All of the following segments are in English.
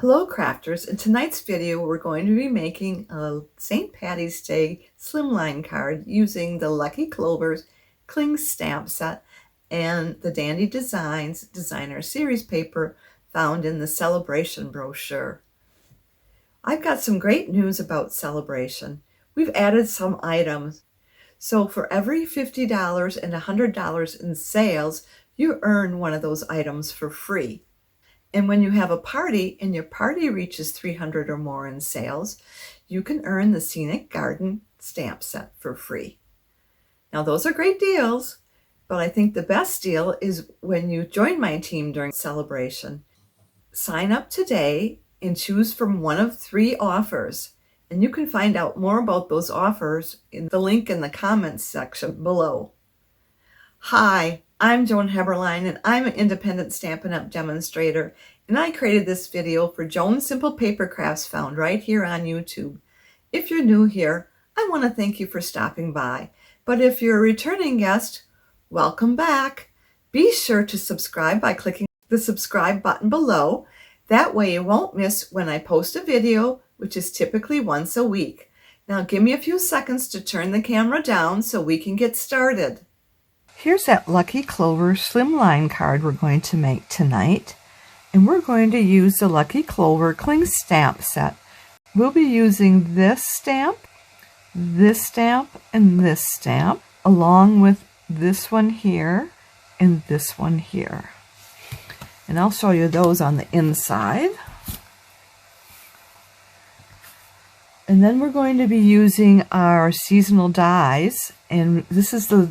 Hello crafters, in tonight's video we're going to be making a St. Patty's Day Slimline card using the Lucky Clovers Cling Stamp Set and the Dandy Designs Designer Series paper found in the Celebration brochure. I've got some great news about Celebration. We've added some items. So for every $50 and $100 in sales, you earn one of those items for free. And when you have a party and your party reaches 300 or more in sales, you can earn the Scenic Garden stamp set for free. Now those are great deals, but I think the best deal is when you join my team during Celebration. Sign up today and choose from one of 3 offers. And you can find out more about those offers in the link in the comments section below. Hi, I'm Joan and I'm an independent Stampin' Up! Demonstrator, and I created this video for Joan Simple Papercrafts found right here on YouTube. If you're new here, I want to thank you for stopping by, but if you're a returning guest, welcome back. Be sure to subscribe by clicking the subscribe button below. That way you won't miss when I post a video, which is typically once a week. Now give me a few seconds to turn the camera down so we can get started. Here's that Lucky Clover Slimline card we're going to make tonight. And we're going to use the Lucky Clover Cling Stamp Set. We'll be using this stamp, and this stamp, along with this one here and this one here. And I'll show you those on the inside. And then we're going to be using our seasonal dies, and this is the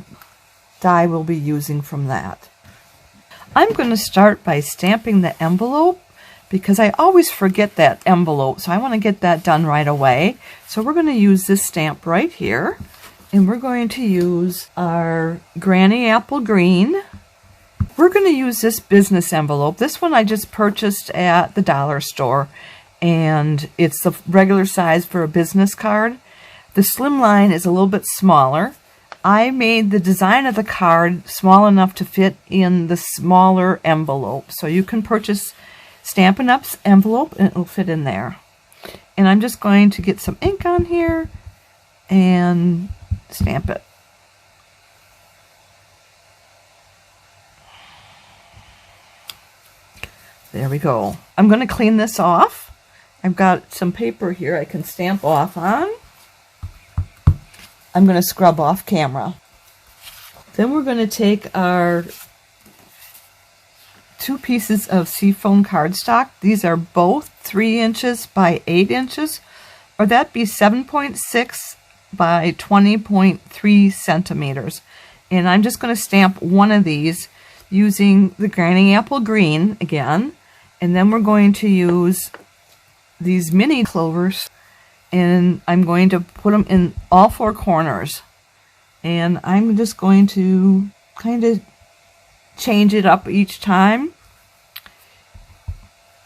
die we'll be using from that. I'm going to start by stamping the envelope because I always forget that envelope, so I want to get that done right away. So we're going to use this stamp right here, and we're going to use our Granny Apple Green. We're going to use this business envelope. This one I just purchased at the dollar store, and it's the regular size for a business card. The Slimline is a little bit smaller. I made the design of the card small enough to fit in the smaller envelope. So you can purchase Stampin' Up's envelope and it'll fit in there. And I'm just going to get some ink on here and stamp it. There we go. I'm going to clean this off. I've got some paper here I can stamp off on. I'm going to scrub off camera. Then we're going to take our 2 pieces of SEA FOAM cardstock. These are both 3 inches by 8 inches, or that'd be 7.6 by 20.3 centimeters. And I'm just going to stamp one of these using the Granny Apple Green again. And then we're going to use these mini clovers, and I'm going to put them in all 4 corners. And I'm just going to kind of change it up each time.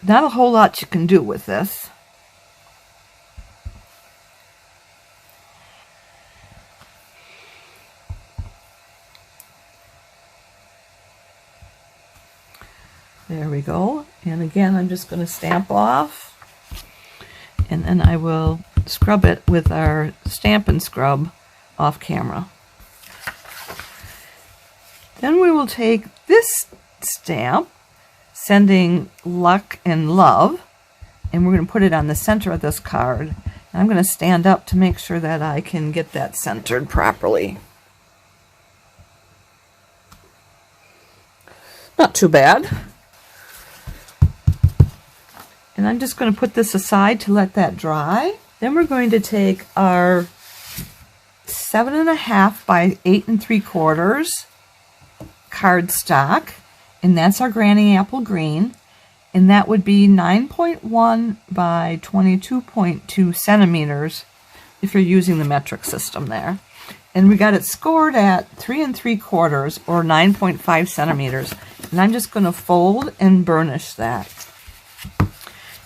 Not a whole lot you can do with this. There we go. And again, I'm just going to stamp off. And then I will scrub it with our Stampin' Scrub off camera. Then we will take this stamp, Sending Luck and Love, and we're going to put it on the center of this card. And I'm going to stand up to make sure that I can get that centered properly. Not too bad. And I'm just going to put this aside to let that dry. Then we're going to take our 7.5 by 8 3/4 cardstock, and that's our Granny Apple Green, and that would be 9.1 by 22.2 centimeters if you're using the metric system there. And we got it scored at 3 3/4 or 9.5 centimeters. And I'm just going to fold and burnish that.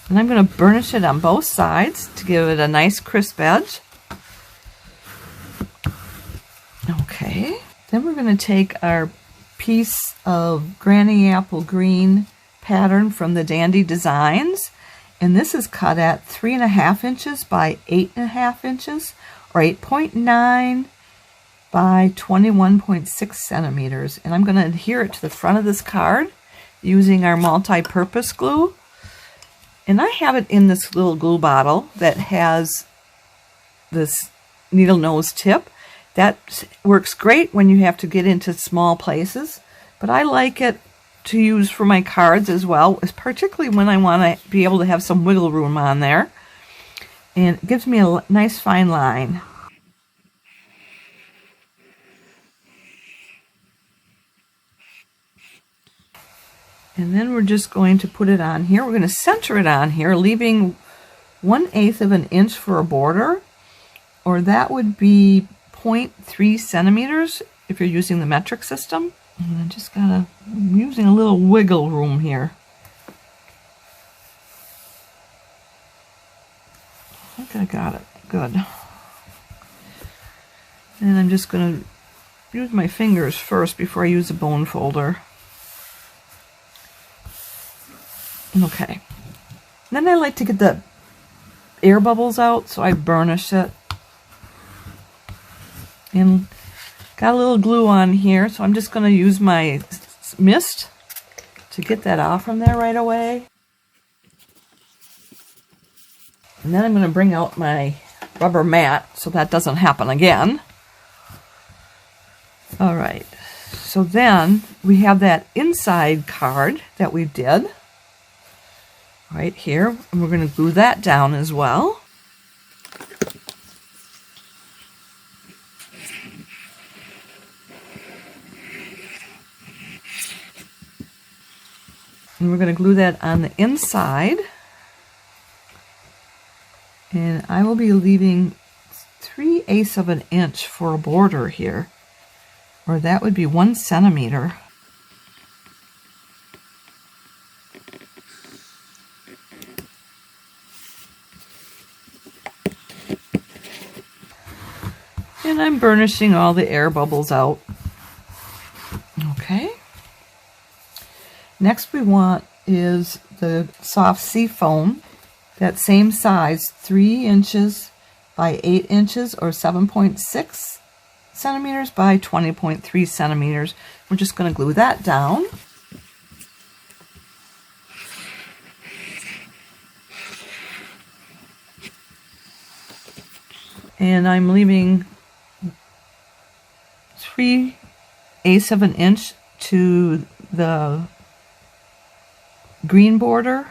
And I'm going to burnish it on both sides to give it a nice crisp edge. Okay. Then we're going to take our piece of Granny Apple Green pattern from the Dandy Designs, And this is cut at 3.5 inches by 8.5 inches, or 8.9 by 21.6 centimeters. And I'm going to adhere it to the front of this card using our multi-purpose glue. And I have it in this little glue bottle that has this needle nose tip. That works great when you have to get into small places, but I like it to use for my cards as well, particularly when I want to be able to have some wiggle room on there. And it gives me a nice fine line. And then we're just going to put it on here. We're going to center it on here, leaving 1/8 of an inch for a border, or that would be 0.3 centimeters if you're using the metric system. And I just I'm using a little wiggle room here. I think I got it. Good. And I'm just going to use my fingers first before I use a bone folder. Okay. Then I like to get the air bubbles out, so I burnish it. And got a little glue on here, so I'm just going to use my mist to get that off from there right away. And then I'm going to bring out my rubber mat so that doesn't happen again. All right, so then we have that inside card that we did right here, and we're going to glue that down as well. And we're going to glue that on the inside. And I will be leaving 3/8 of an inch for a border here, or that would be 1 centimeter. And I'm burnishing all the air bubbles out. Okay. Next we want is the soft sea foam, that same size, 3 inches by 8 inches, or 7.6 centimeters by 20.3 centimeters. We're just going to glue that down. And I'm leaving 3/8 of an inch to the green border,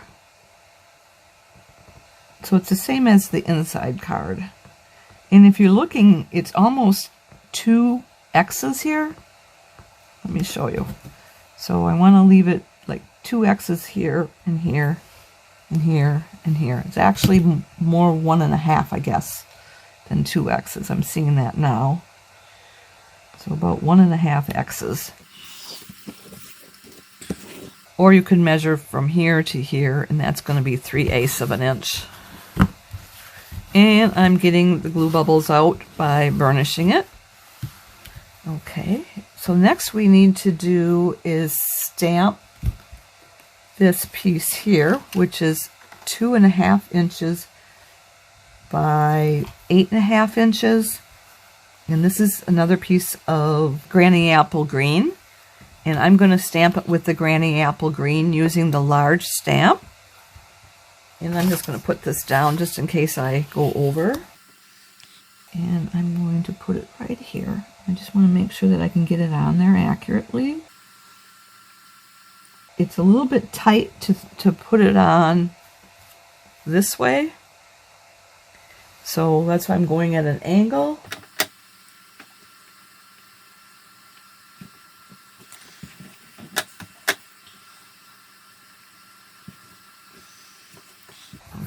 so it's the same as the inside card. And if you're looking, it's almost 2 X's here. Let me show you. So I want to leave it like 2 X's here and here and here and here. It's actually more 1.5, I guess, than 2 X's. I'm seeing that now. So about 1.5 X's. Or you could measure from here to here, and that's going to be 3/8 of an inch. And I'm getting the glue bubbles out by burnishing it. Okay, so next we need to do is stamp this piece here, which is 2.5 inches by 8.5 inches. And this is another piece of Granny Apple Green. And I'm going to stamp it with the Granny Apple Green using the large stamp. And I'm just going to put this down just in case I go over. And I'm going to put it right here. I just want to make sure that I can get it on there accurately. It's a little bit tight to put it on this way. So that's why I'm going at an angle.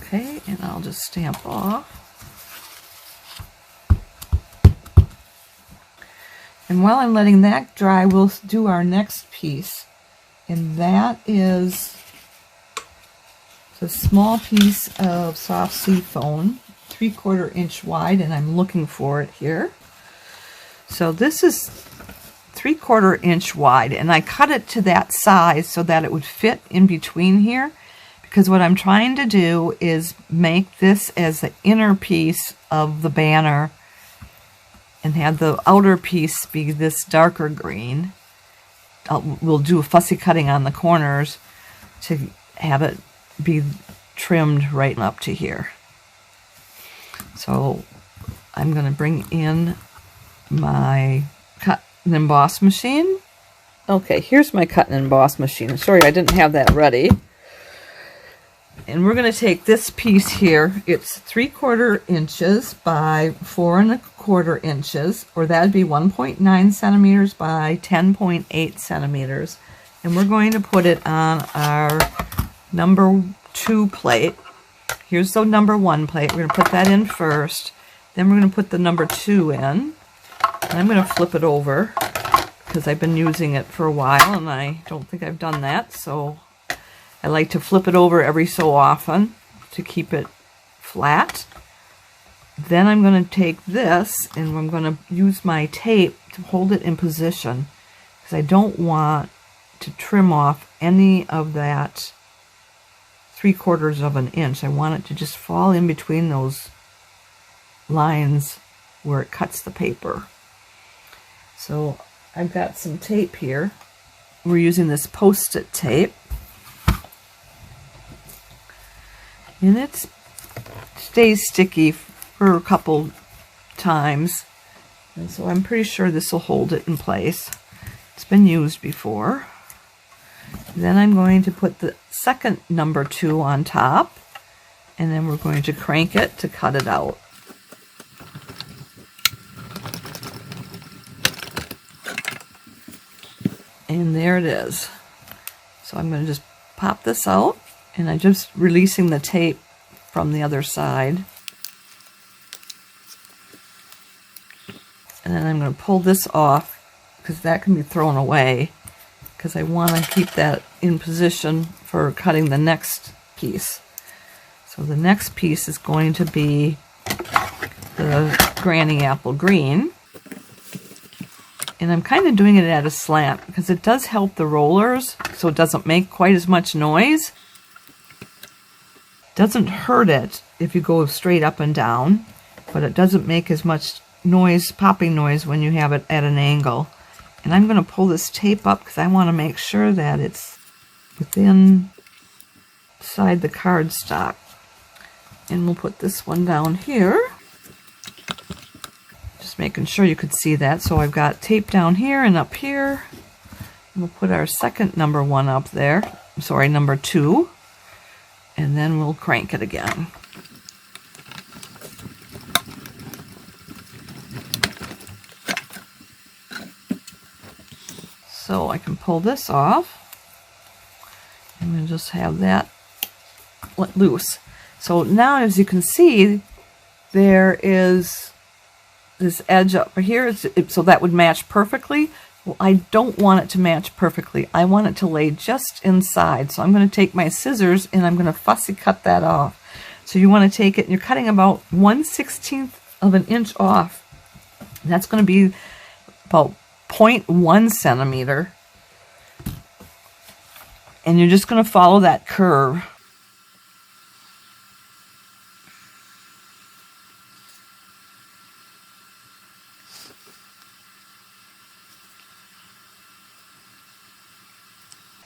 Okay, and I'll just stamp off. And while I'm letting that dry, we'll do our next piece. And that is a small piece of soft sea foam, 3/4 inch wide, and I'm looking for it here. So this is 3/4 inch wide, and I cut it to that size so that it would fit in between here, because what I'm trying to do is make this as the inner piece of the banner and have the outer piece be this darker green. We'll do a fussy cutting on the corners to have it be trimmed right up to here. So I'm going to bring in my cut and emboss machine. Okay, here's my cut and emboss machine. Sorry, I didn't have that ready. And we're going to take this piece here. It's 3/4 inches by 4 1/4 inches, or that'd be 1.9 centimeters by 10.8 centimeters. And we're going to put it on our number 2 plate. Here's the number 1 plate. We're going to put that in first. Then we're going to put the number 2 in. And I'm going to flip it over because I've been using it for a while and I don't think I've done that. So I like to flip it over every so often to keep it flat. Then I'm going to take this and I'm going to use my tape to hold it in position because I don't want to trim off any of that 3/4 of an inch. I want it to just fall in between those lines where it cuts the paper. So I've got some tape here. We're using this Post-it tape. And it stays sticky for a couple times. And so I'm pretty sure this will hold it in place. It's been used before. Then I'm going to put the second number 2 on top. And then we're going to crank it to cut it out. And there it is. So I'm going to just pop this out. And I'm just releasing the tape from the other side. And then I'm going to pull this off because that can be thrown away because I want to keep that in position for cutting the next piece. So the next piece is going to be the Granny Apple Green. And I'm kind of doing it at a slant because it does help the rollers so it doesn't make quite as much noise. Doesn't hurt it if you go straight up and down, but it doesn't make as much noise, popping noise, when you have it at an angle. And I'm going to pull this tape up because I want to make sure that it's within inside the cardstock. And we'll put this one down here. Just making sure you could see that. So I've got tape down here and up here. And we'll put our second number 1 up there. Sorry, number 2. And then we'll crank it again. So I can pull this off. I'm going to just have that let loose. So now, as you can see, there is this edge up here, so that would match perfectly. Well, I don't want it to match perfectly. I want it to lay just inside. So I'm going to take my scissors and I'm going to fussy cut that off. So you want to take it, and you're cutting about 1/16 of an inch off. And that's going to be about 0.1 centimeter. And you're just going to follow that curve.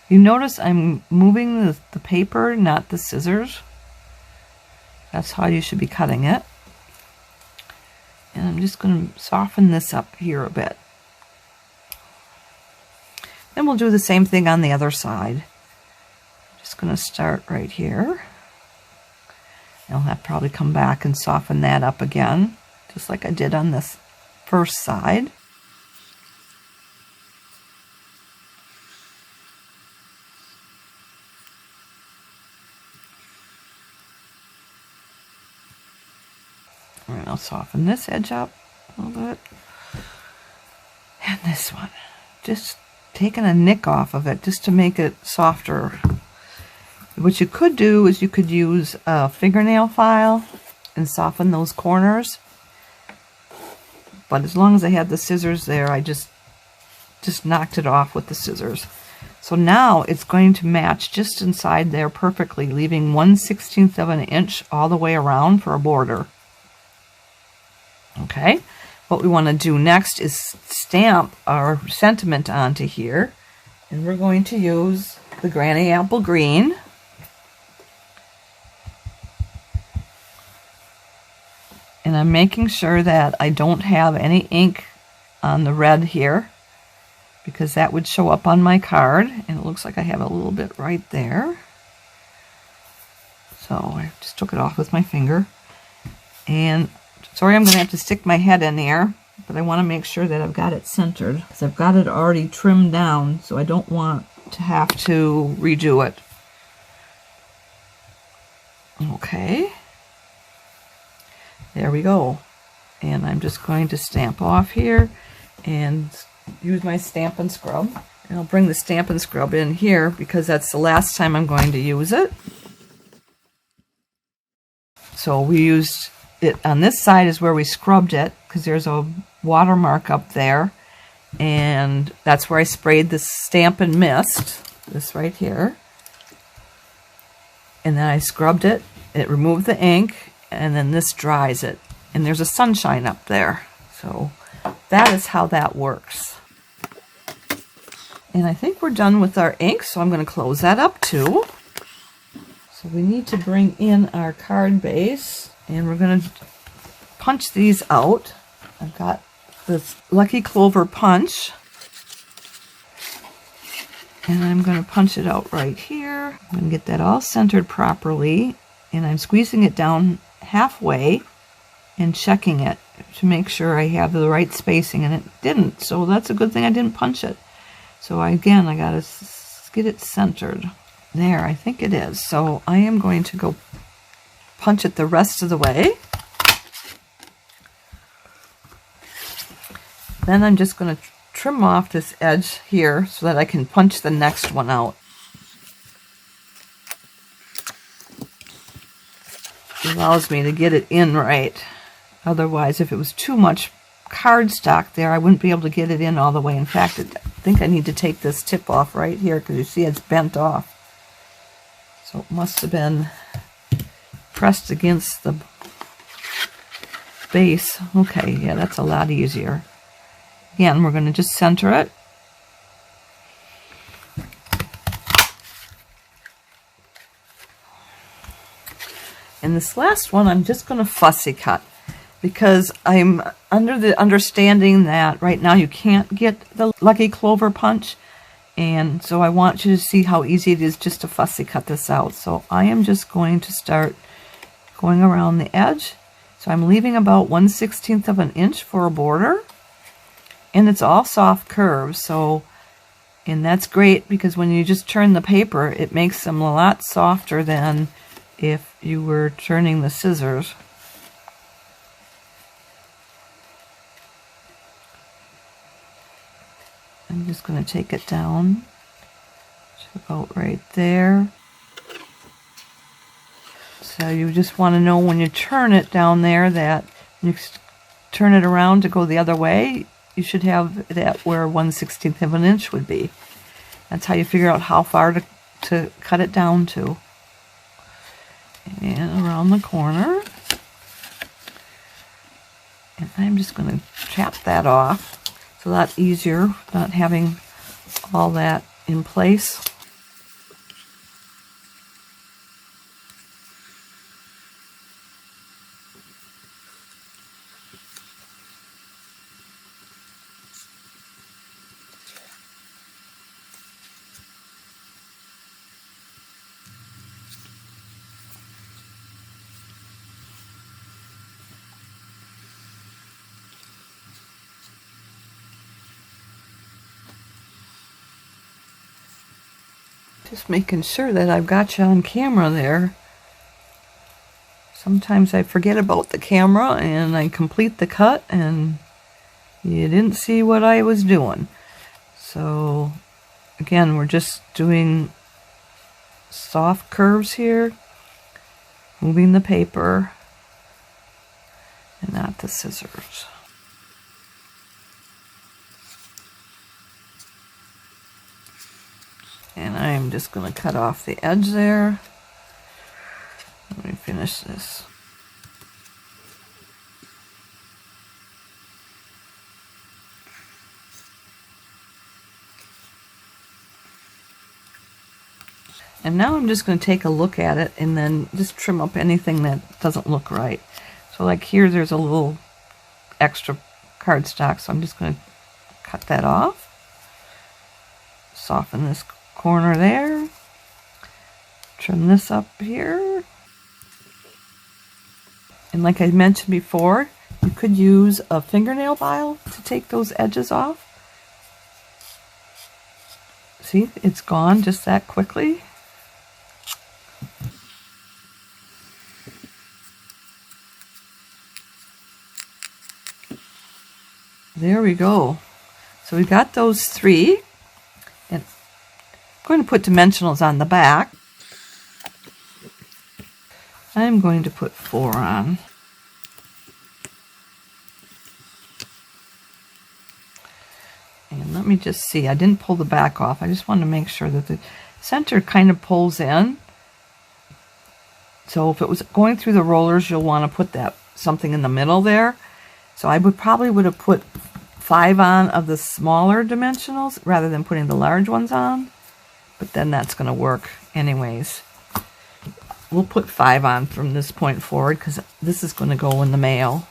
You notice I'm moving the paper, not the scissors. That's how you should be cutting it. And I'm just going to soften this up here a bit. Then we'll do the same thing on the other side. Just going to start right here. I'll have to probably come back and soften that up again, just like I did on this first side. And I'll soften this edge up a little bit. And this one. Just taking a nick off of it just to make it softer. What you could do is you could use a fingernail file and soften those corners. But as long as I had the scissors there, I just knocked it off with the scissors. So now it's going to match just inside there perfectly, leaving 1/16 of an inch all the way around for a border. Okay, what we want to do next is stamp our sentiment onto here, and we're going to use the Granny Apple Green. And I'm making sure that I don't have any ink on the red here, because that would show up on my card, and it looks like I have a little bit right there. So I just took it off with my finger. And sorry, I'm going to have to stick my head in there, but I want to make sure that I've got it centered, because I've got it already trimmed down, so I don't want to have to redo it. Okay. There we go. And I'm just going to stamp off here and use my Stampin' Scrub. And I'll bring the Stampin' Scrub in here because that's the last time I'm going to use it. So we used it on this side is where we scrubbed it, because there's a watermark up there. And that's where I sprayed the Stampin' Mist, this right here. And then I scrubbed it. It removed the ink. And then this dries it, and there's a sunshine up there. So that is how that works. And I think we're done with our ink, so I'm going to close that up too. So we need to bring in our card base, and we're going to punch these out. I've got this Lucky Clover punch, and I'm going to punch it out right here. I'm going to get that all centered properly, and I'm squeezing it down halfway and checking it to make sure I have the right spacing, and it didn't, so that's a good thing I didn't punch it. So again, I gotta get it centered. There, I think it is. So I am going to go punch it the rest of the way. Then I'm just going to trim off this edge here so that I can punch the next one out. It allows me to get it in right. Otherwise, if it was too much cardstock there, I wouldn't be able to get it in all the way. In fact, I think I need to take this tip off right here, because you see it's bent off. So it must have been pressed against the base. Okay, yeah, that's a lot easier. Again, we're going to just center it. And this last one, I'm just going to fussy cut, because I'm under the understanding that right now you can't get the Lucky Clover punch, and so I want you to see how easy it is just to fussy cut this out. So I am just going to start going around the edge. So I'm leaving about 1/16 of an inch for a border, and it's all soft curves. So, and that's great, because when you just turn the paper, it makes them a lot softer than if you were turning the scissors. I'm just going to take it down to about right there. So you just want to know when you turn it down there that you turn it around to go the other way, you should have it at where 1/16 of an inch would be. That's how you figure out how far to cut it down to. And around the corner. And I'm just going to chop that off. It's a lot easier not having all that in place. Just making sure that I've got you on camera there. Sometimes I forget about the camera and I complete the cut and you didn't see what I was doing. So again, we're just doing soft curves here, moving the paper and not the scissors. And I'm just going to cut off the edge there. Let me finish this. And now I'm just going to take a look at it and then just trim up anything that doesn't look right. So like here, there's a little extra cardstock, so I'm just going to cut that off. Soften this corner there. Trim this up here. And like I mentioned before, you could use a fingernail file to take those edges off. See, it's gone just that quickly. There we go. So we got those 3. And I'm going to put dimensionals on the back. I'm going to put 4 on. And let me just see. I didn't pull the back off. I just wanted to make sure that the center kind of pulls in. So if it was going through the rollers, you'll want to put that something in the middle there. So I would have put 5 on of the smaller dimensionals rather than putting the large ones on. But then that's going to work anyways. We'll put 5 on from this point forward because this is going to go in the mail.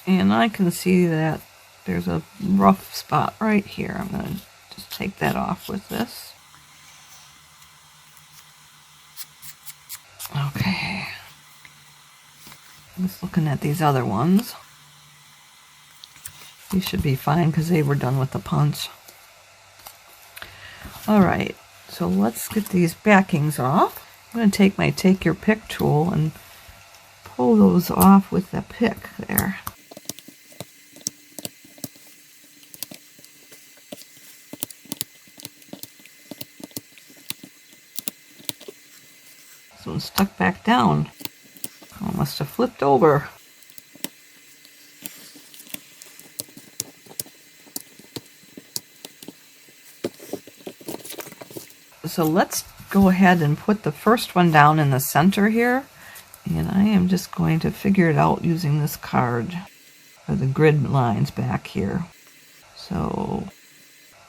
And I can see that there's a rough spot right here. I'm going to just take that off with this. Okay. Just looking at these other ones. These should be fine because they were done with the punch. Alright, so let's get these backings off. I'm going to take my Take Your Pick tool and pull those off with the pick there. This one's stuck back down. Oh, must have flipped over. So let's go ahead and put the first one down in the center here. And I am just going to figure it out using this card, or the grid lines back here. So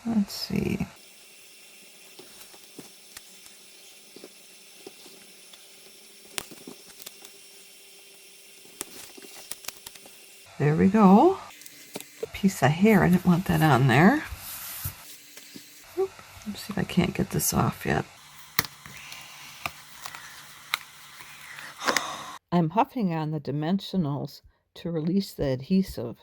let's see. There we go. Piece of hair, I didn't want that on there. Let's see if I can't get this off yet. I'm huffing on the dimensionals to release the adhesive.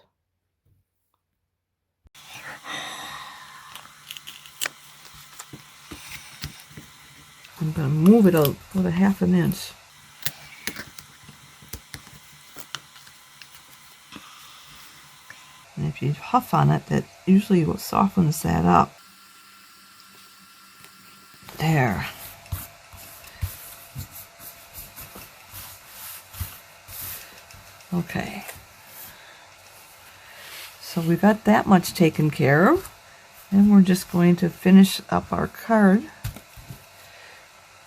I'm going to move it about a 1/2 inch. And if you huff on it, that usually softens that up. There. Okay. So we got that much taken care of. And we're just going to finish up our card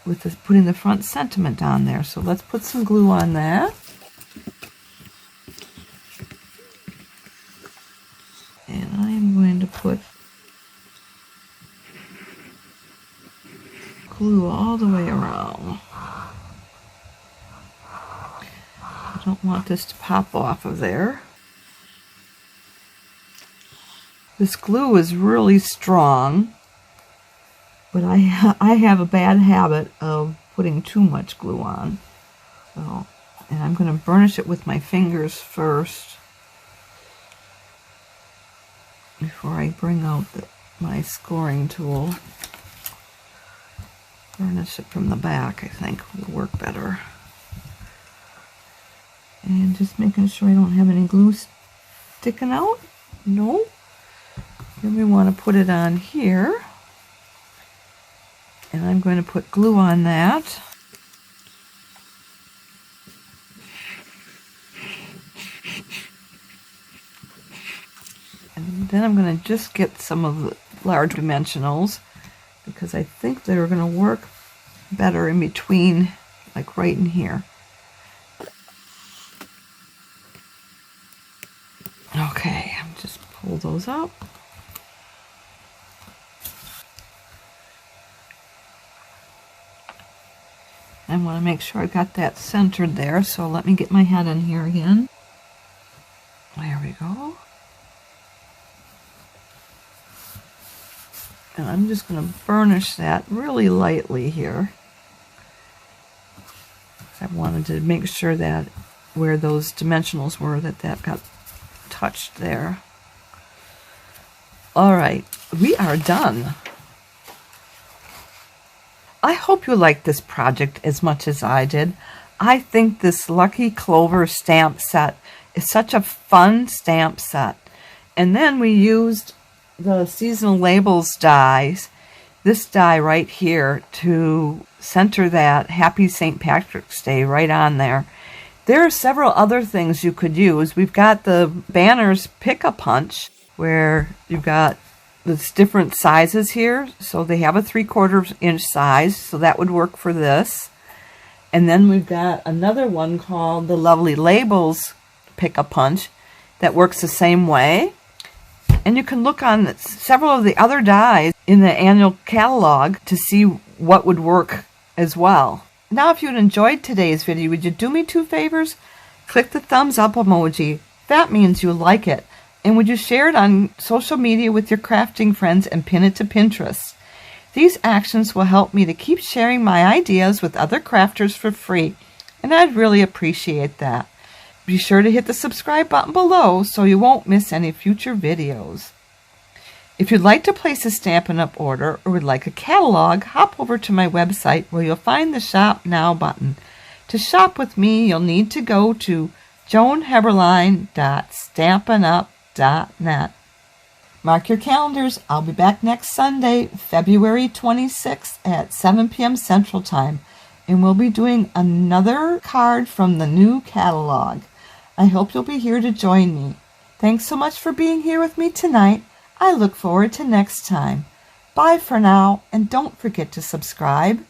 with putting the front sentiment on there. So let's put some glue on that. And I'm going to put glue all the way around. I don't want this to pop off of there. This glue is really strong, but I have a bad habit of putting too much glue on. So, and I'm going to burnish it with my fingers first before I bring out my scoring tool. Burnish it from the back, I think will work better. And just making sure I don't have any glue sticking out. No. Then we want to put it on here. And I'm going to put glue on that. And then I'm going to just get some of the large dimensionals because I think they're going to work better in between, like right in here. Okay, I'm just pull those up. I want to make sure I got that centered there, so let me get my head in here again. There we go. And I'm just going to burnish that really lightly here. I wanted to make sure that where those dimensionals were, that got touched there. All right, we are done. I hope you liked this project as much as I did. I think this Lucky Clover stamp set is such a fun stamp set. And then we used the seasonal labels dies, this die right here, to center that Happy St. Patrick's Day right on there. There are several other things you could use. We've got the banners pick-a-punch, where you've got the different sizes here. So they have a 3/4 inch size, so that would work for this. And then we've got another one called the Lovely Labels Pick-a-Punch that works the same way. And you can look on several of the other dies in the annual catalog to see what would work as well. Now, if you enjoyed today's video, would you do me 2 favors? Click the thumbs up emoji. That means you like it. And would you share it on social media with your crafting friends and pin it to Pinterest? These actions will help me to keep sharing my ideas with other crafters for free, and I'd really appreciate that. Be sure to hit the subscribe button below so you won't miss any future videos. If you'd like to place a Stampin' Up! Order or would like a catalog, hop over to my website where you'll find the Shop Now button. To shop with me, you'll need to go to joanheberlein.stampinup.net. Mark your calendars. I'll be back next Sunday, February 26th at 7 p.m. Central Time, and we'll be doing another card from the new catalog. I hope you'll be here to join me. Thanks so much for being here with me tonight. I look forward to next time. Bye for now, and don't forget to subscribe.